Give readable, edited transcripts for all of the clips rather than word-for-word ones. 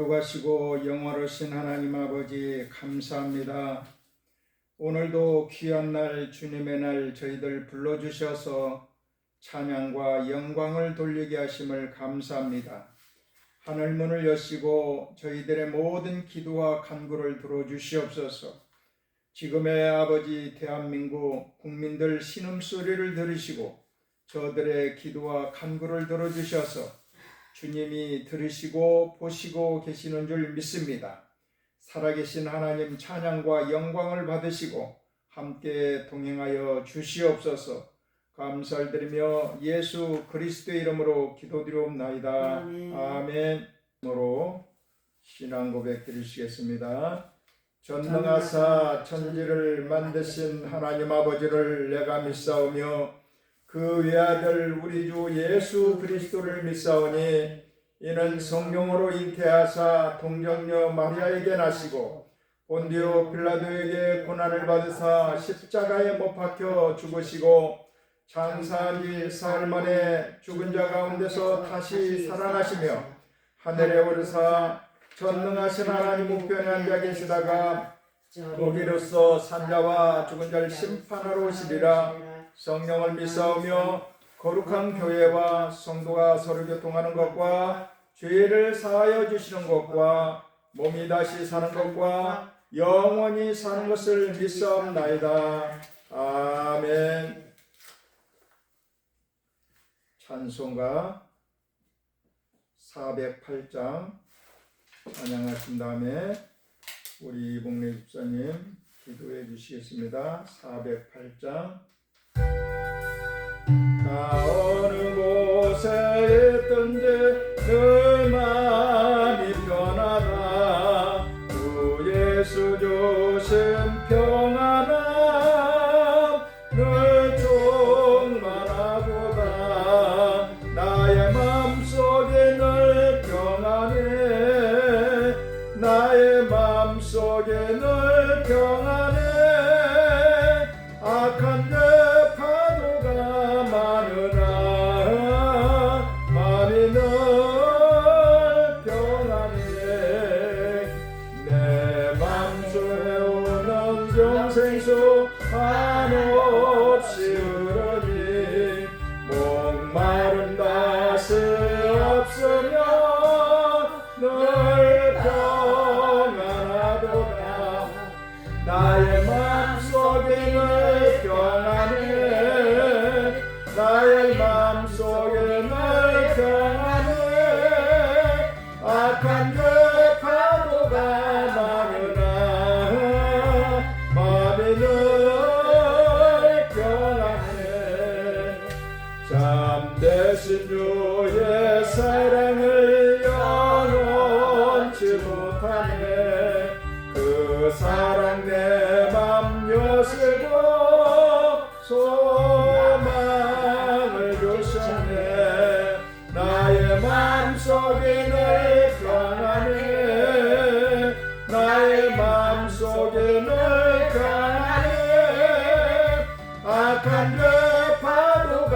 거룩하시고 영원하신 하나님 아버지 감사합니다. 오늘도 귀한 날 주님의 날 저희들 불러주셔서 찬양과 영광을 돌리게 하심을 감사합니다. 하늘문을 여시고 저희들의 모든 기도와 간구를 들어주시옵소서. 지금의 아버지 대한민국 국민들 신음소리를 들으시고 저들의 기도와 간구를 들어주셔서 주님이 들으시고 보시고 계시는 줄 믿습니다. 살아계신 하나님 찬양과 영광을 받으시고 함께 동행하여 주시옵소서. 감사를 드리며 예수 그리스도의 이름으로 기도드리옵나이다. 아멘. 으로 신앙 고백 드리시겠습니다. 전능하사 천지를 만드신 하나님 아버지를 내가 믿사오며 그 외아들 우리 주 예수 그리스도를 믿사오니 이는 성령으로 잉태하사 동정녀 마리아에게 나시고 본디오 빌라도에게 고난을 받으사 십자가에 못 박혀 죽으시고 장사한 지 사흘 만에 죽은 자 가운데서 다시 살아나시며 하늘에 오르사 전능하신 하나님 우편에 앉아 계시다가 거기로서 산자와 죽은 자를 심판하러 오시리라. 성령을 믿사오며 거룩한 교회와 성도가 서로 교통하는 것과 죄를 사하여 주시는 것과 몸이 다시 사는 것과 영원히 사는 것을 믿사옵나이다. 아멘. 찬송가 408장 찬양하신 다음에 우리 이봉래 집사님 기도해 주시겠습니다. 408장 어느 곳에 있든지 늘 마음이 편하다. 주 예수 주신 평안함 늘 충만하도다. 나의 마음속에 늘 평안해. 나의 마음속에 늘 평안해. 악한 파도가 많으나 마음이 늘 평안해. 내 맘속에 오는 영생수 한없이 흐르니 목마른 닷이 없으며 늘 평안하도다. 나의 맘속에 늘 평안해. 나의 맘속에 늘 평안해. 악한 그 파도가 많으나 마음이 늘 평안해. 잠대신 주의 사랑을 영원치 못하네. 그 사랑 내 맘 요새고 소망을 주셨네. 나의 맘속에 늘 평안해. 나의 맘속에 늘 평안해. 악한 그 파도가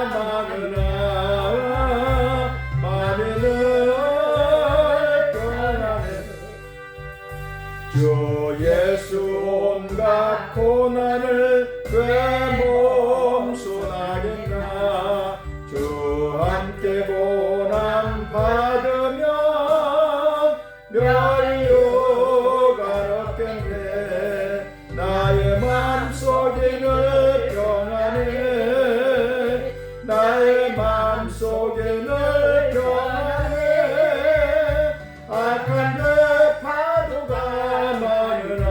많으나 마음이 늘 평안해. 주 예수 온갖 고난을 왜 몸소나겠나. 주 함께 고난 받으면 멸류관 없겠네. 나의 마음속에 늘 평안해. 나의 마음속에 늘 평안해. 악한 그 파도가 많으나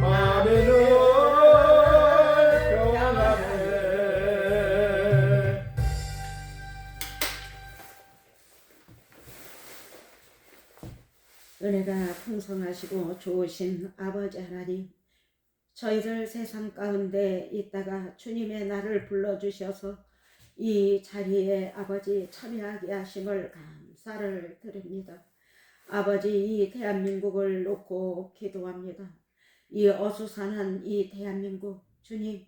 마음이 늘 평안해. 은혜가 풍성하시고 좋으신 아버지 하나님, 저희들 세상 가운데 있다가 주님의 날을 불러주셔서 이 자리에 아버지 참여하게 하심을 감사를 드립니다. 아버지, 이 대한민국을 놓고 기도합니다. 이 어수선한 이 대한민국, 주님,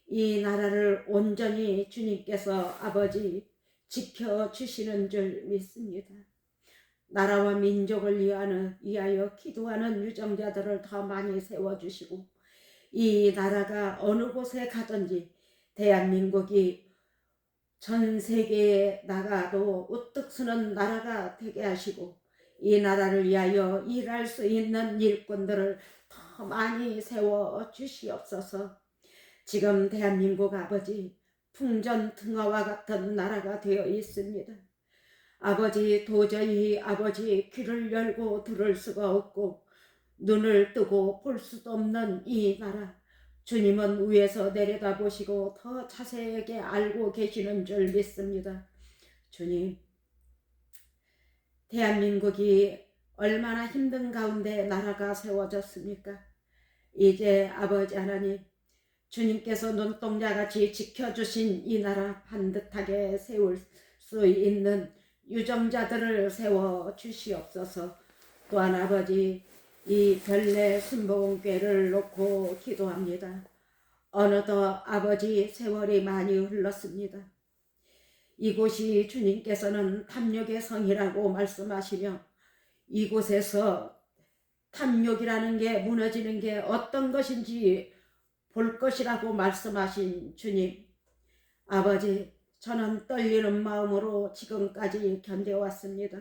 이 나라를 온전히 주님께서 아버지 지켜주시는 줄 믿습니다. 나라와 민족을 위하여 기도하는 유정자들을 더 많이 세워주시고 이 나라가 어느 곳에 가든지 대한민국이 전 세계에 나가도 우뚝 서는 나라가 되게 하시고 이 나라를 위하여 일할 수 있는 일꾼들을 더 많이 세워주시옵소서. 지금 대한민국 아버지 풍전등화와 같은 나라가 되어 있습니다. 아버지 도저히 아버지 귀를 열고 들을 수가 없고 눈을 뜨고 볼 수도 없는 이 나라 주님은 위에서 내려다보시고 더 자세하게 알고 계시는 줄 믿습니다. 주님 대한민국이 얼마나 힘든 가운데 나라가 세워졌습니까? 이제 아버지 하나님 주님께서 눈동자같이 지켜주신 이 나라 반듯하게 세울 수 있는 유정자들을 세워주시옵소서. 또한 아버지 이 별내 순복음교회를 놓고 기도합니다. 어느덧 아버지 세월이 많이 흘렀습니다. 이곳이 주님께서는 탐욕의 성이라고 말씀하시며 이곳에서 탐욕이라는 게 무너지는 게 어떤 것인지 볼 것이라고 말씀하신 주님, 아버지 저는 떨리는 마음으로 지금까지 견뎌왔습니다.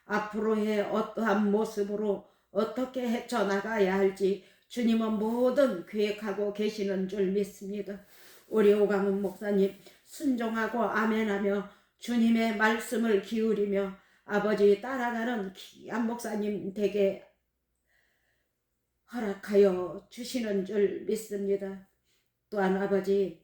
앞으로의 어떠한 모습으로 어떻게 헤쳐나가야 할지 주님은 모든 계획하고 계시는 줄 믿습니다. 우리 오강훈 목사님 순종하고 아멘하며 주님의 말씀을 기울이며 아버지 따라가는 귀한 목사님 되게 허락하여 주시는 줄 믿습니다. 또한 아버지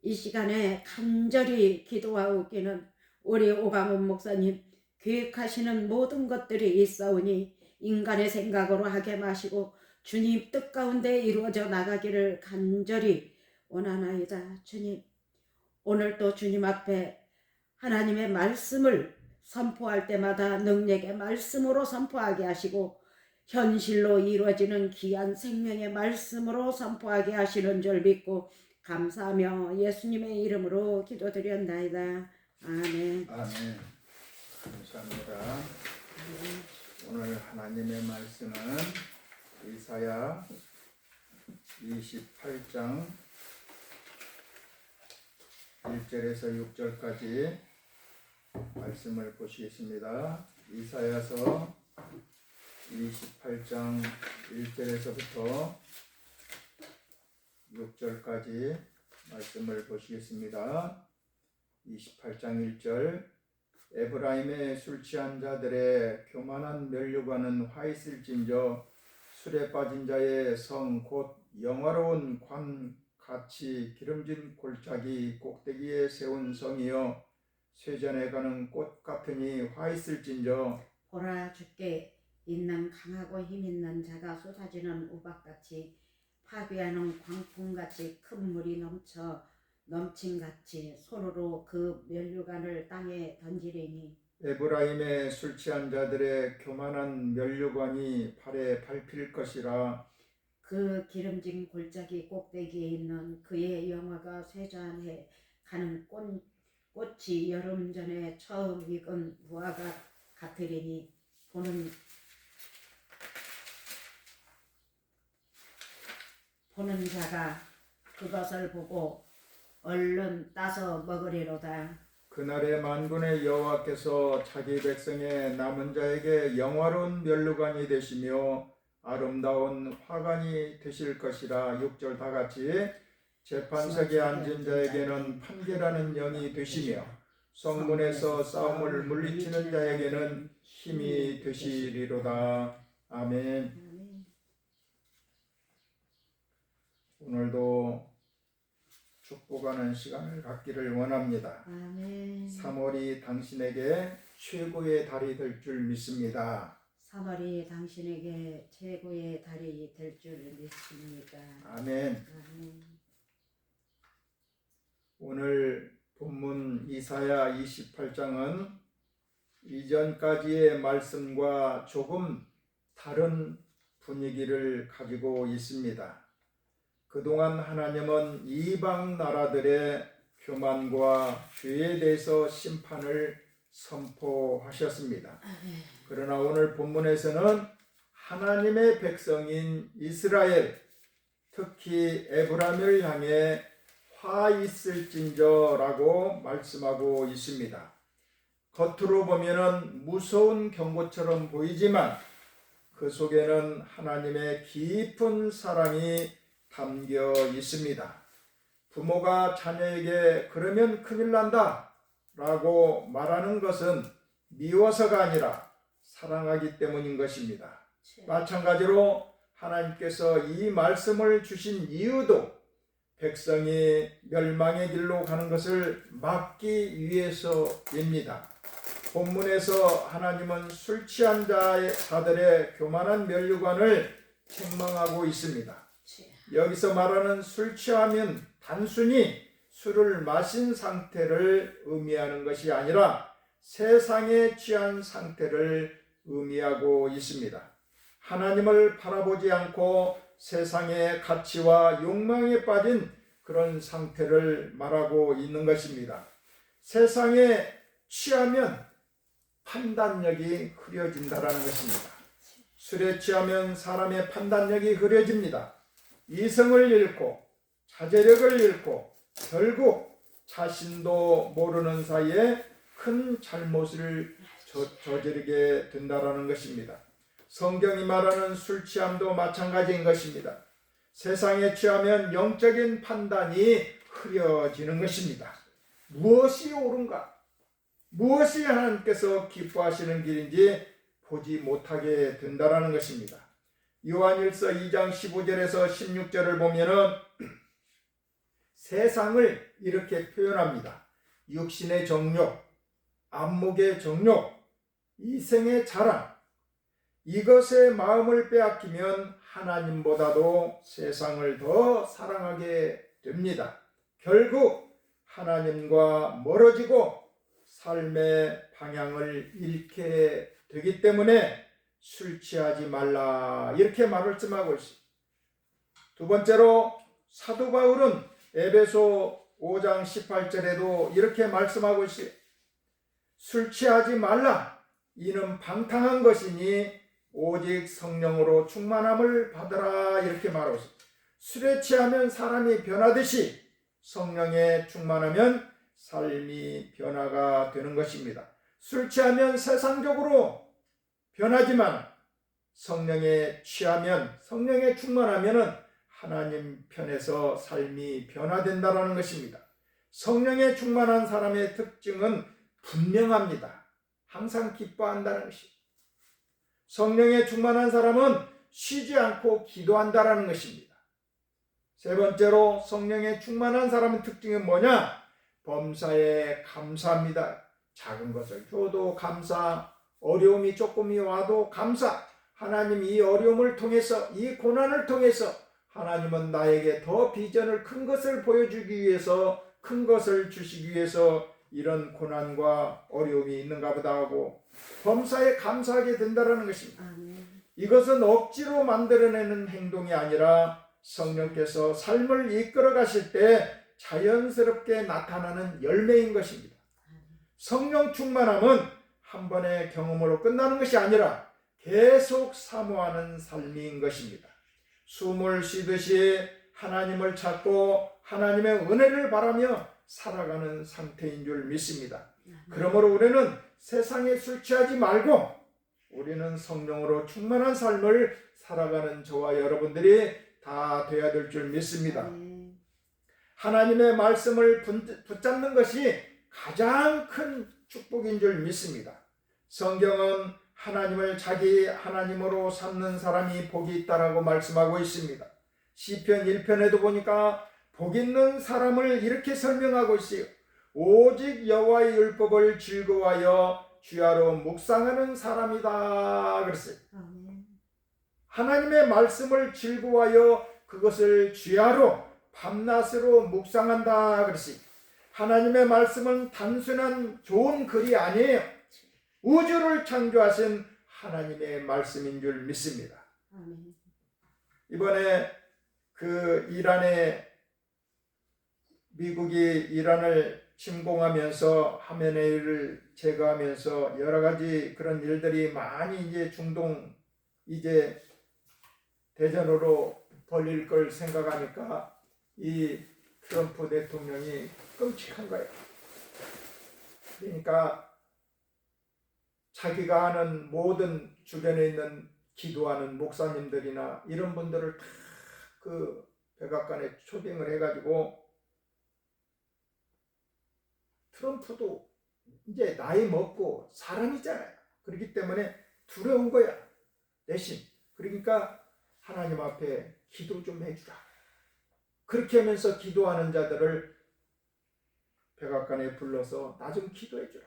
이 시간에 간절히 기도하옵기는 우리 오강훈 목사님 계획하시는 모든 것들이 있사오니 인간의 생각으로 하게 마시고 주님 뜻 가운데 이루어져 나가기를 간절히 원하나이다. 주님 오늘도 주님 앞에 하나님의 말씀을 선포할 때마다 능력의 말씀으로 선포하게 하시고 현실로 이루어지는 귀한 생명의 말씀으로 선포하게 하시는 줄 믿고 감사하며 예수님의 이름으로 기도드렸나이다. 아멘. 아멘. 감사합니다. 오늘 하나님의 말씀은 이사야 28장 1절에서 6절까지 말씀을 보시겠습니다. 이사야서 28장 1절에서부터 6절까지 말씀을 보시겠습니다. 28장 1절 에브라임의 술 취한 자들의 교만한 면류관은 화 있을진저 술에 빠진 자의 성 곧 영화로운 관 같이 기름진 골짜기 꼭대기에 세운 성이여 쇠전에 가는 꽃 같으니 화 있을진저 보라 주께 있는 강하고 힘있는 자가 쏟아지는 우박같이 파괴하는 광풍같이 큰 물이 넘침같이 손으로 그 면류관을 땅에 던지리니 에브라임의 술 취한 자들의 교만한 면류관이 발에 밟힐 것이라. 그 기름진 골짜기 꼭대기에 있는 그의 영화가 쇠잔해 가는 꽃이 여름 전에 처음 익은 무화과 같으리니 보는 자가 그것을 보고 얼른 따서 먹으리로다. 그날에 만군의 여호와께서 자기 백성의 남은 자에게 영화로운 면류관이 되시며 아름다운 화관이 되실 것이라. 6절 다같이 재판석에 앉은 자에게는 판결하는 영이 되시며 성문에서 싸움을 물리치는 자에게는 힘이 되시리로다. 아멘. 오늘도 축복하는 시간을 갖기를 원합니다. 아멘. 3월이 당신에게 최고의 달이 될 줄 믿습니다. 3월이 당신에게 최고의 달이 될 줄 믿습니다. 아멘. 아멘. 오늘 본문 이사야 28장은 이전까지의 말씀과 조금 다른 분위기를 가지고 있습니다. 그동안 하나님은 이방 나라들의 교만과 죄에 대해서 심판을 선포하셨습니다. 그러나 오늘 본문에서는 하나님의 백성인 이스라엘, 특히 에브라임을 향해 화 있을진저라고 말씀하고 있습니다. 겉으로 보면은 무서운 경고처럼 보이지만 그 속에는 하나님의 깊은 사랑이 담겨 있습니다. 부모가 자녀에게 그러면 큰일 난다 라고 말하는 것은 미워서가 아니라 사랑하기 때문인 것입니다. 마찬가지로 하나님께서 이 말씀을 주신 이유도 백성이 멸망의 길로 가는 것을 막기 위해서입니다. 본문에서 하나님은 술 취한 자들의 교만한 면류관을 책망하고 있습니다. 여기서 말하는 술 취하면 단순히 술을 마신 상태를 의미하는 것이 아니라 세상에 취한 상태를 의미하고 있습니다. 하나님을 바라보지 않고 세상의 가치와 욕망에 빠진 그런 상태를 말하고 있는 것입니다. 세상에 취하면 판단력이 흐려진다라는 것입니다. 술에 취하면 사람의 판단력이 흐려집니다. 이성을 잃고 자제력을 잃고 결국 자신도 모르는 사이에 큰 잘못을 저지르게 된다라는 것입니다. 성경이 말하는 술 취함도 마찬가지인 것입니다. 세상에 취하면 영적인 판단이 흐려지는 것입니다. 무엇이 옳은가? 무엇이 하나님께서 기뻐하시는 길인지 보지 못하게 된다라는 것입니다. 요한일서 2장 15절에서 16절을 보면은 세상을 이렇게 표현합니다. 육신의 정욕, 안목의 정욕, 이생의 자랑, 이것에 마음을 빼앗기면 하나님보다도 세상을 더 사랑하게 됩니다. 결국 하나님과 멀어지고 삶의 방향을 잃게 되기 때문에 술 취하지 말라 이렇게 말씀하고 있습니다. 두 번째로 사도 바울은 에베소 5장 18절에도 이렇게 말씀하고 있어요. 술 취하지 말라. 이는 방탕한 것이니 오직 성령으로 충만함을 받으라 이렇게 말하고 있습니다. 술에 취하면 사람이 변하듯이 성령에 충만하면 삶이 변화가 되는 것입니다. 술 취하면 세상적으로 변하지만 성령에 취하면 성령에 충만하면 하나님 편에서 삶이 변화된다라는 것입니다. 성령에 충만한 사람의 특징은 분명합니다. 항상 기뻐한다는 것입니다. 성령에 충만한 사람은 쉬지 않고 기도한다라는 것입니다. 세 번째로 성령에 충만한 사람의 특징이 뭐냐? 범사에 감사합니다. 작은 것을 줘도 감사, 어려움이 조금이 와도 감사. 하나님 이 어려움을 통해서, 이 고난을 통해서 하나님은 나에게 더 비전을 큰 것을 보여주기 위해서, 큰 것을 주시기 위해서 이런 고난과 어려움이 있는가 보다 하고 범사에 감사하게 된다는 것입니다. 이것은 억지로 만들어내는 행동이 아니라 성령께서 삶을 이끌어 가실 때 자연스럽게 나타나는 열매인 것입니다. 성령 충만함은 한 번의 경험으로 끝나는 것이 아니라 계속 사모하는 삶인 것입니다. 숨을 쉬듯이 하나님을 찾고 하나님의 은혜를 바라며 살아가는 상태인 줄 믿습니다. 그러므로 우리는 세상에 술 취하지 말고 우리는 성령으로 충만한 삶을 살아가는 저와 여러분들이 다 되어야 될 줄 믿습니다. 하나님의 말씀을 붙잡는 것이 가장 큰 축복인 줄 믿습니다. 성경은 하나님을 자기 하나님으로 삼는 사람이 복이 있다라고 말씀하고 있습니다. 시편 1편에도 보니까 복 있는 사람을 이렇게 설명하고 있어요. 오직 여호와의 율법을 즐거워하여 주야로 묵상하는 사람이다 그랬어요. 하나님의 말씀을 즐거워하여 그것을 주야로 밤낮으로 묵상한다 그랬어요. 하나님의 말씀은 단순한 좋은 글이 아니에요. 우주를 창조하신 하나님의 말씀인 줄 믿습니다. 이번에 미국이 이란을 침공하면서 하메네이를 제거하면서 여러 가지 그런 일들이 많이 이제 중동 이제 대전으로 벌릴 걸 생각하니까 이 트럼프 대통령이 끔찍한 거예요. 그러니까 자기가 아는 모든 주변에 있는 기도하는 목사님들이나 이런 분들을 다 그 백악관에 초빙을 해가지고 트럼프도 이제 나이 먹고 사람이잖아요. 그렇기 때문에 두려운 거야. 대신 그러니까 하나님 앞에 기도 좀 해주라. 그렇게 하면서 기도하는 자들을 백악관에 불러서 나 좀 기도해주라.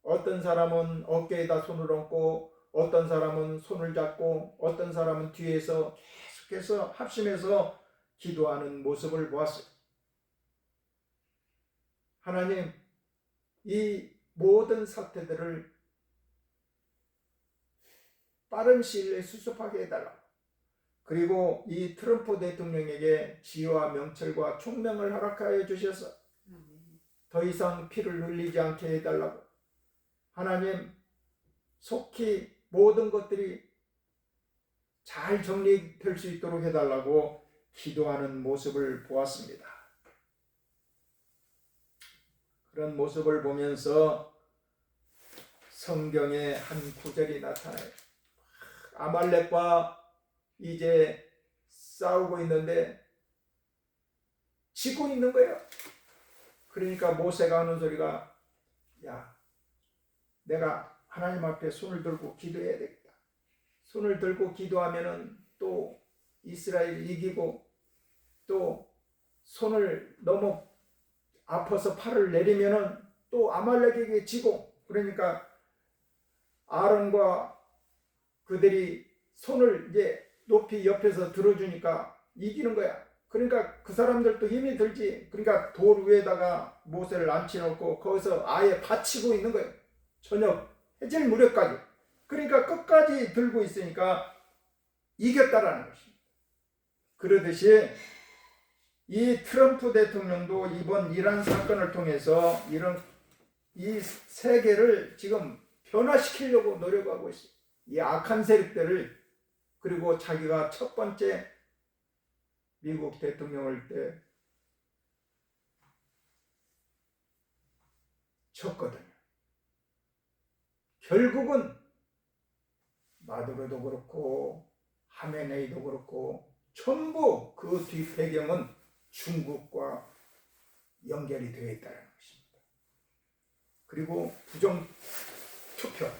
어떤 사람은 어깨에다 손을 얹고 어떤 사람은 손을 잡고 어떤 사람은 뒤에서 계속해서 합심해서 기도하는 모습을 보았어요. 하나님, 이 모든 사태들을 빠른 시일 내에 수습하게 해달라. 그리고 이 트럼프 대통령에게 지혜와 명철과 총명을 허락하여 주셔서 더 이상 피를 흘리지 않게 해달라고. 하나님, 속히 모든 것들이 잘 정리될 수 있도록 해달라고 기도하는 모습을 보았습니다. 그런 모습을 보면서 성경에 한 구절이 나타나요. 아말렉과 이제 싸우고 있는데 지고 있는 거예요. 그러니까 모세가 하는 소리가, 야, 내가 하나님 앞에 손을 들고 기도해야 되겠다. 손을 들고 기도하면은 또 이스라엘이 이기고 또 손을 너무 아파서 팔을 내리면은 또 아말렉에게 지고, 그러니까 아론과 그들이 손을 이제 높이 옆에서 들어주니까 이기는 거야. 그러니까 그 사람들도 힘이 들지. 그러니까 돌 위에다가 모세를 앉혀놓고 거기서 아예 받치고 있는 거예요. 저녁 해질 무렵까지. 그러니까 끝까지 들고 있으니까 이겼다라는 것입니다. 그러듯이 이 트럼프 대통령도 이번 이란 사건을 통해서 이 세계를 지금 변화시키려고 노력하고 있어요. 이 악한 세력들을. 그리고 자기가 첫 번째 미국 대통령일 때 쳤거든요. 결국은 마두로도 그렇고 하메네이도 그렇고 전부 그 뒷배경은 중국과 연결이 되어 있다는 것입니다. 그리고 부정투표,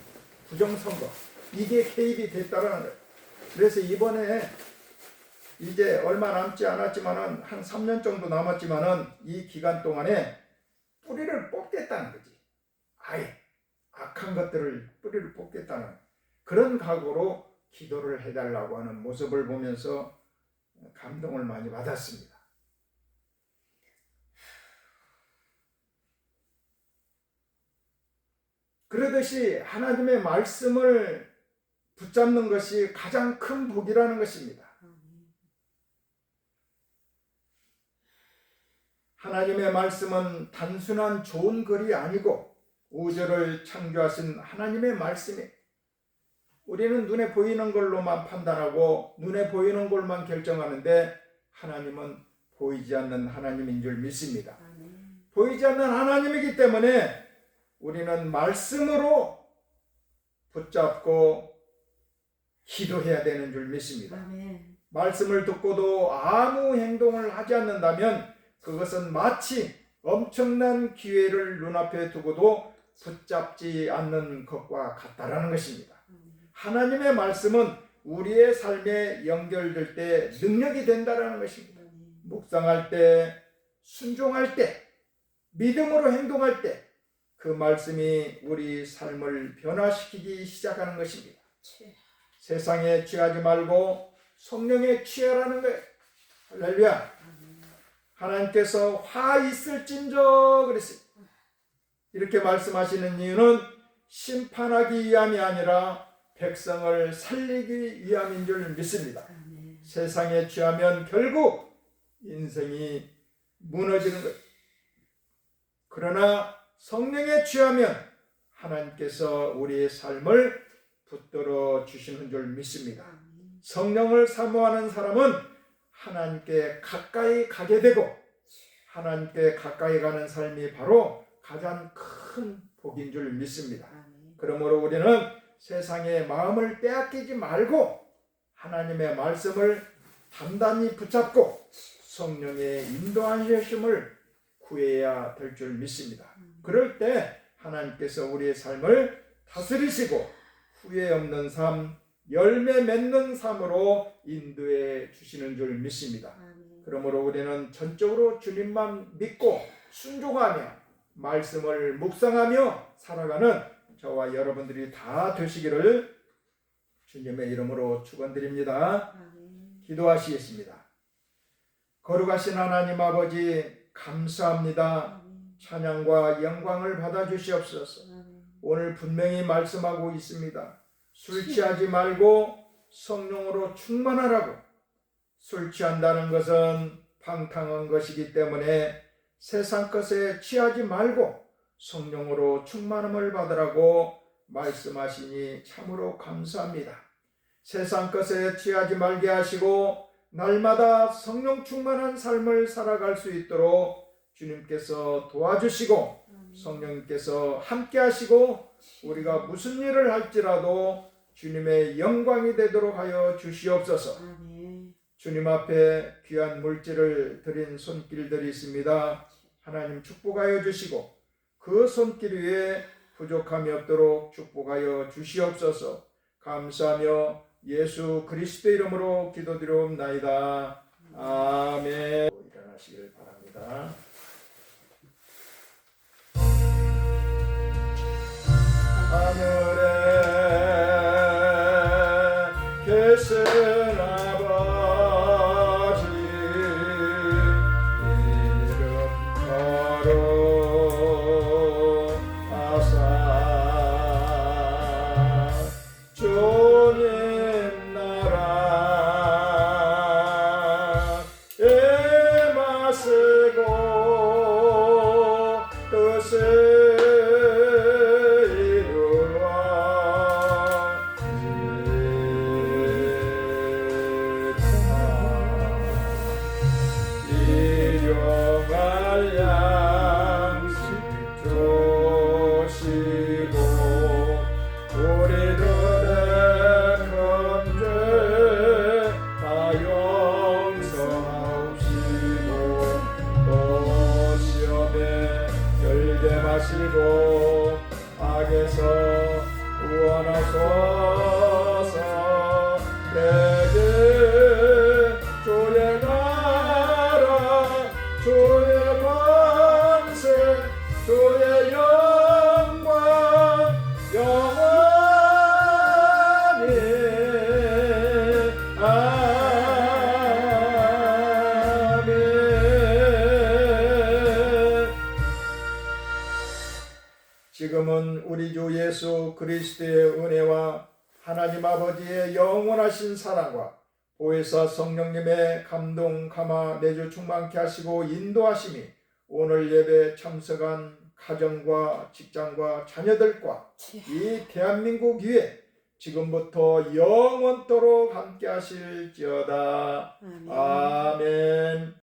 부정선거, 이게 개입이 됐다는 거예요. 그래서 이번에 이제 얼마 남지 않았지만은 한 3년 정도 남았지만은 이 기간 동안에 뿌리를 뽑겠다는 거지. 아예 악한 것들을 뿌리를 뽑겠다는 그런 각오로 기도를 해달라고 하는 모습을 보면서 감동을 많이 받았습니다. 그러듯이 하나님의 말씀을 붙잡는 것이 가장 큰 복이라는 것입니다. 하나님의 말씀은 단순한 좋은 글이 아니고 우주를 창조하신 하나님의 말씀이, 우리는 눈에 보이는 걸로만 판단하고 눈에 보이는 걸만 결정하는데 하나님은 보이지 않는 하나님인 줄 믿습니다. 보이지 않는 하나님이기 때문에 우리는 말씀으로 붙잡고 기도해야 되는 줄 믿습니다. 말씀을 듣고도 아무 행동을 하지 않는다면 그것은 마치 엄청난 기회를 눈앞에 두고도 붙잡지 않는 것과 같다라는 것입니다. 하나님의 말씀은 우리의 삶에 연결될 때 능력이 된다라는 것입니다. 묵상할 때, 순종할 때, 믿음으로 행동할 때 그 말씀이 우리 삶을 변화시키기 시작하는 것입니다. 세상에 취하지 말고 성령에 취하라는 거예요. 할렐루야. 하나님께서 화 있을진저 그랬어요. 이렇게 말씀하시는 이유는 심판하기 위함이 아니라 백성을 살리기 위함인 줄 믿습니다. 세상에 취하면 결국 인생이 무너지는 거예요. 그러나 성령에 취하면 하나님께서 우리의 삶을 붙들어 주시는 줄 믿습니다. 성령을 사모하는 사람은 하나님께 가까이 가게 되고 하나님께 가까이 가는 삶이 바로 가장 큰 복인 줄 믿습니다. 그러므로 우리는 세상의 마음을 빼앗기지 말고 하나님의 말씀을 단단히 붙잡고 성령의 인도하심을 구해야 될 줄 믿습니다. 그럴 때 하나님께서 우리의 삶을 다스리시고 후회 없는 삶, 열매 맺는 삶으로 인도해 주시는 줄 믿습니다. 그러므로 우리는 전적으로 주님만 믿고 순종하며 말씀을 묵상하며 살아가는 저와 여러분들이 다 되시기를 주님의 이름으로 축원드립니다. 기도하시겠습니다. 거룩하신 하나님 아버지 감사합니다. 찬양과 영광을 받아주시옵소서. 오늘 분명히 말씀하고 있습니다. 술 취하지 말고 성령으로 충만하라고. 술 취한다는 것은 방탕한 것이기 때문에 세상 것에 취하지 말고 성령으로 충만함을 받으라고 말씀하시니 참으로 감사합니다. 세상 것에 취하지 말게 하시고 날마다 성령 충만한 삶을 살아갈 수 있도록 주님께서 도와주시고 성령님께서 함께 하시고 우리가 무슨 일을 할지라도 주님의 영광이 되도록 하여 주시옵소서. 주님 앞에 귀한 물질을 드린 손길들이 있습니다. 하나님 축복하여 주시고 그 손길 위에 부족함이 없도록 축복하여 주시옵소서. 감사하며 예수 그리스도 이름으로 기도드리옵나이다. 아멘. 일어나시길 바랍니다. 하늘에 계신 아버지 이름 거룩하사 주님 나라에 마시고 뜻을 마시고 악에서 구원하소서. 내게 주의 나라 주의 권세 주의 영광 영원히 아멘. 지금은 우리 주 예수 그리스도의 은혜와 하나님 아버지의 영원하신 사랑과 보혜사 성령님의 감동 감화 내주 충만케 하시고 인도하심이 오늘 예배 참석한 가정과 직장과 자녀들과 이 대한민국 위에 지금부터 영원토록 함께 하실지어다. 아멘.